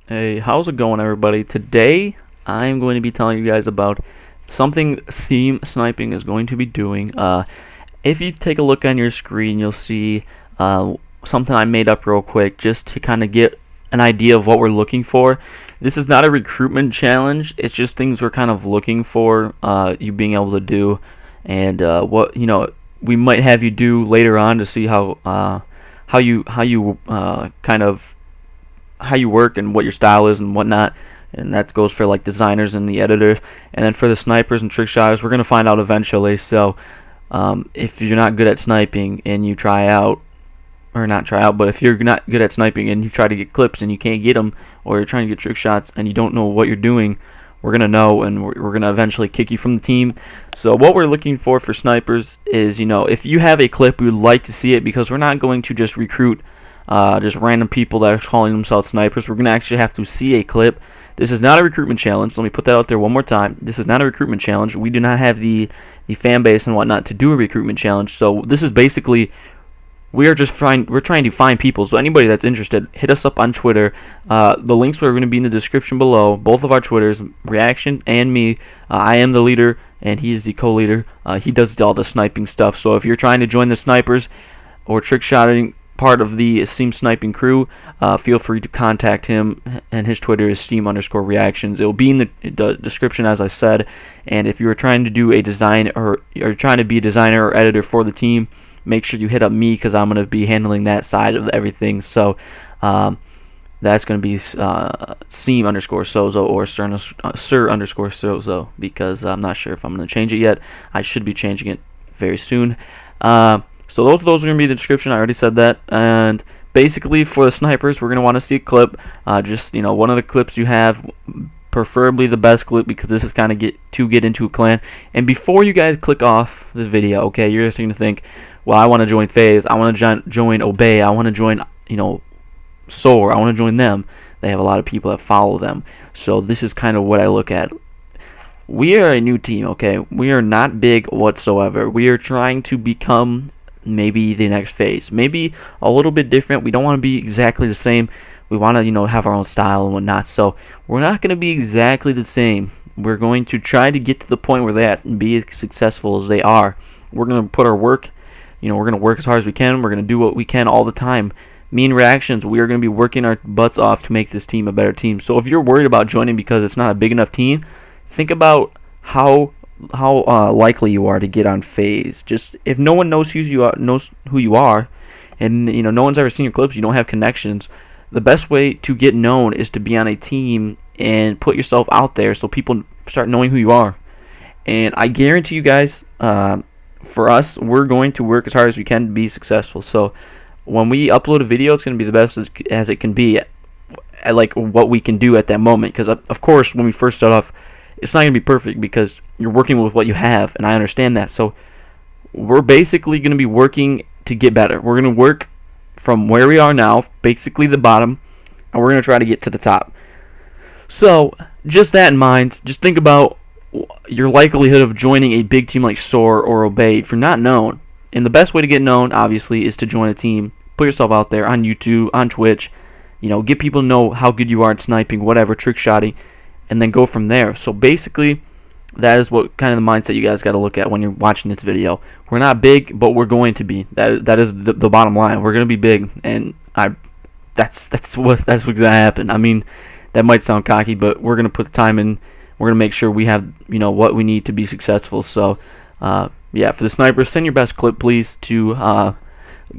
Hey, how's it going, everybody? Today, I'm going to be telling you guys about something Seam Sniping is going to be doing. If you take a look on your screen, you'll see something I made up real quick just to kind of get an idea of what we're looking for. This is not a recruitment challenge. It's just things we're kind of looking for you being able to do, and what we might have you do later on to see how you kind of how you work and what your style is and whatnot. And that goes for like designers and the editors. And then for the snipers and trick shotters, we're gonna find out eventually. So if you're not good at sniping and you try out, or not try out, but if you're not good at sniping and you try to get clips and you can't get them, or you're trying to get trick shots and you don't know what you're doing, we're gonna know, and we're gonna eventually kick you from the team. So what we're looking for snipers is, if you have a clip, we would like to see it, because we're not going to just recruit just random people that are calling themselves snipers. We're going to actually have to see a clip. This is not a recruitment challenge. Let me put that out there one more time. This is not a recruitment challenge. We do not have the fan base and whatnot to do a recruitment challenge. So this is basically, we're trying to find people. So anybody that's interested, hit us up on Twitter. The links are going to be in the description below. Both of our Twitters, Reaction and me. I am the leader and he is the co-leader. He does all the sniping stuff. So if you're trying to join the snipers or trick shotting part of the Seam Sniping crew, feel free to contact him, and his Twitter is Seam_reactions. It will be in the description, as I said. And if you are trying to do a design, or you're trying to be a designer or editor for the team, make sure you hit up me, because I'm going to be handling that side of everything. So that's going to be Seam_Sozo or Sir_Sozo, because I'm not sure if I'm going to change it yet. I should be changing it very soon. So those are going to be in the description. I already said that. And basically for the snipers, we're going to want to see a clip. Just one of the clips you have, preferably the best clip, because this is kind of get into a clan. And before you guys click off this video, okay, you're just going to think, well, I want to join FaZe, I want to join Obey, I want to join Soar, I want to join them. They have a lot of people that follow them. So this is kind of what I look at. We are a new team, okay? We are not big whatsoever. We are trying to become maybe the next FaZe, maybe a little bit different. We don't want to be exactly the same. We want to have our own style and whatnot. So we're not going to be exactly the same. We're going to try to get to the point where they're at and be as successful as they are. We're going to put our work, we're going to work as hard as we can. We're going to do what we can all the time. Me and Reactions, we are going to be working our butts off to make this team a better team. So if you're worried about joining because it's not a big enough team, think about how likely you are to get on FaZe. Just if no one knows who you are, and no one's ever seen your clips, you don't have connections, the best way to get known is to be on a team and put yourself out there so people start knowing who you are. And I guarantee you guys, for us, we're going to work as hard as we can to be successful. So when we upload a video, it's going to be the best as it can be at like what we can do at that moment. Because of course, when we first start off, it's not going to be perfect, because you're working with what you have, and I understand that. So we're basically going to be working to get better. We're going to work from where we are now, basically the bottom, and we're going to try to get to the top. So just that in mind, just think about your likelihood of joining a big team like Soar or Obey if you're not known. And the best way to get known, obviously, is to join a team. Put yourself out there on YouTube, on Twitch. Get people to know how good you are at sniping, whatever, trick shotting, and then go from there. So basically, that is what kind of the mindset you guys got to look at when you're watching this video. We're not big, but we're going to be. That is the bottom line. We're going to be big, and that's what's going to happen. I mean, that might sound cocky, but we're going to put the time in. We're going to make sure we have what we need to be successful. So yeah, for the snipers, send your best clip, please, to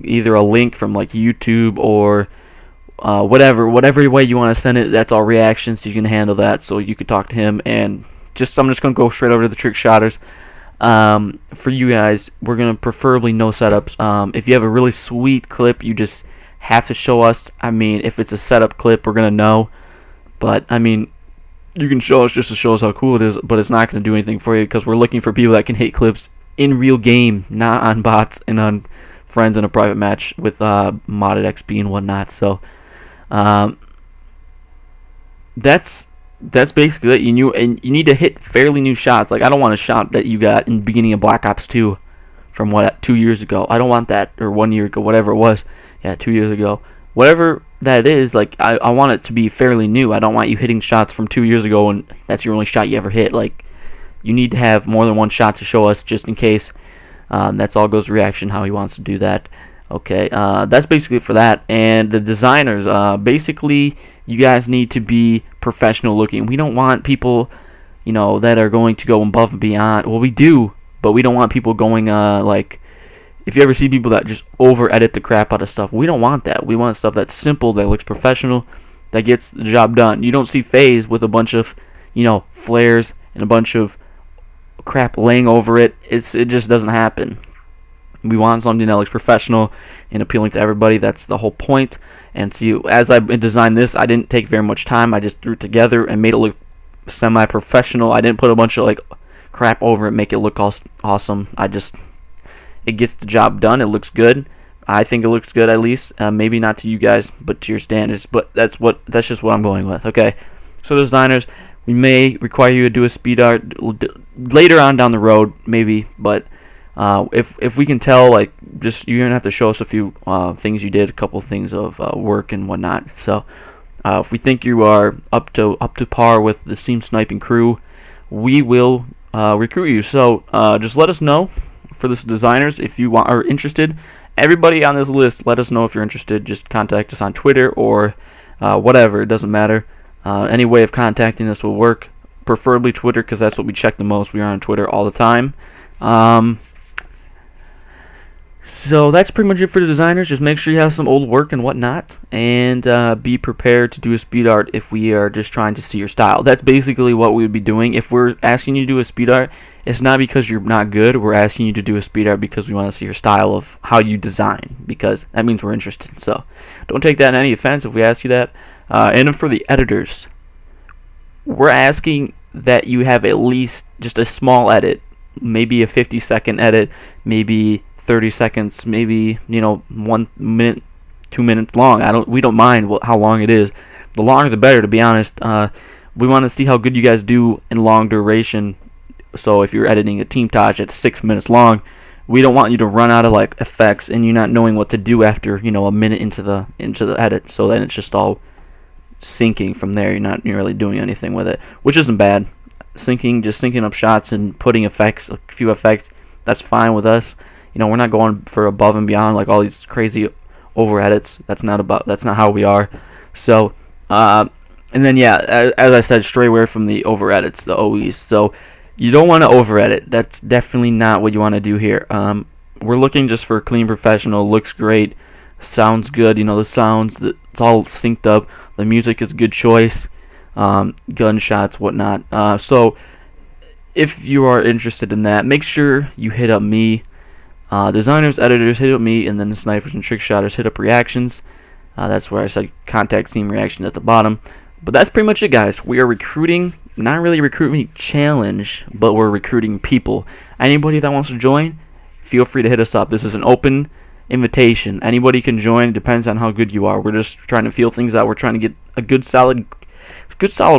either a link from like YouTube or whatever way you want to send it. That's all Reactions. You can handle that, so you could talk to him. And I'm just gonna go straight over to the trick shotters. For you guys, we're gonna preferably no setups. If you have a really sweet clip, you just have to show us. I mean, if it's a setup clip, we're gonna know. But I mean, you can show us just to show us how cool it is, but it's not gonna do anything for you, because we're looking for people that can hit clips in real game, not on bots and on friends in a private match with modded XP and whatnot. So that's basically it. And you need to hit fairly new shots. Like, I don't want a shot that you got in the beginning of Black Ops 2 from 2 years ago. I don't want that, or 1 year ago, whatever it was. Yeah, 2 years ago. Whatever that it is, like, I want it to be fairly new. I don't want you hitting shots from 2 years ago and that's your only shot you ever hit. Like, you need to have more than one shot to show us, just in case. That's all goes reaction, how he wants to do that. Okay, that's basically for that. And the designers, basically, you guys need to be professional looking. We don't want people, you know, that are going to go above and beyond. Well, we do, but we don't want people going, like, if you ever see people that just over-edit the crap out of stuff, we don't want that. We want stuff that's simple, that looks professional, that gets the job done. You don't see FaZe with a bunch of, you know, flares and a bunch of crap laying over it. It just doesn't happen. We want something that looks professional and appealing to everybody. That's the whole point. And see, as I designed this, I didn't take very much time. I just threw it together and made it look semi-professional. I didn't put a bunch of like crap over it, make it look awesome. It gets the job done. It looks good. I think it looks good, at least. Maybe not to you guys, but to your standards. But that's just what I'm going with. Okay. So designers, we may require you to do a speed art later on down the road, maybe. But if we can tell, like, just you're gonna have to show us a few things you did, a couple things of work and whatnot. So if we think you are up to par with the Seam Sniping crew, we will recruit you. So just let us know for this designers if you are interested. Everybody on this list, let us know if you're interested. Just contact us on Twitter or whatever. It doesn't matter. Any way of contacting us will work. Preferably Twitter, because that's what we check the most. We are on Twitter all the time. So that's pretty much it for the designers. Just make sure you have some old work and whatnot, and be prepared to do a speed art if we are just trying to see your style. That's basically what we would be doing. If we're asking you to do a speed art, it's not because you're not good. We're asking you to do a speed art because we want to see your style of how you design, because that means we're interested. So don't take that in any offense if we ask you that. And then for the editors, we're asking that you have at least just a small edit, maybe a 50-second edit, maybe 30 seconds, maybe, you know, 1 minute, 2 minutes long. We don't mind how long it is. The longer the better, to be honest. We want to see how good you guys do in long duration. So if you're editing a team Taj that's 6 minutes long, we don't want you to run out of like effects and you not knowing what to do after, you know, a minute into the edit. So then it's just all syncing from there. You're not really doing anything with it, which isn't bad. Just syncing up shots and putting effects, a few effects, that's fine with us. You know, we're not going for above and beyond like all these crazy over edits. That's not how we are. So and then yeah, as I said, stray away from the over edits, the OEs. So you don't want to over edit. That's definitely not what you want to do here. We're looking just for clean, professional, looks great, sounds good. You know, the sounds, it's all synced up. The music is a good choice. Gunshots, whatnot. So if you are interested in that, make sure you hit up me. Designers, editors, hit up me, and then the snipers and trick shotters hit up reactions. That's where I said contact Seam reaction at the bottom. But that's pretty much it, guys. We are recruiting, not really a recruitment challenge, but we're recruiting people. Anybody that wants to join, feel free to hit us up. This is an open invitation. Anybody can join. It depends on how good you are. We're just trying to feel things out. We're trying to get a good solid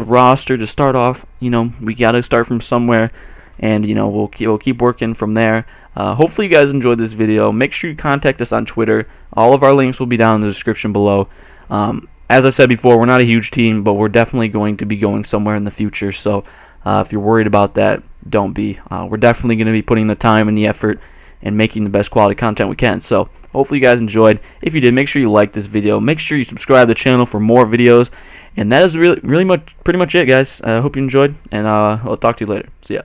roster to start off. You know, we got to start from somewhere, and you know, we'll keep working from there. Hopefully you guys enjoyed this video. Make sure you contact us on Twitter. All of our links will be down in the description below. As I said before, we're not a huge team, but we're definitely going to be going somewhere in the future. So if you're worried about that, don't be. We're definitely going to be putting the time and the effort and making the best quality content we can. So hopefully you guys enjoyed. If you did, make sure you like this video. Make sure you subscribe to the channel for more videos. And that is pretty much it, guys. I hope you enjoyed, and I'll talk to you later. See ya.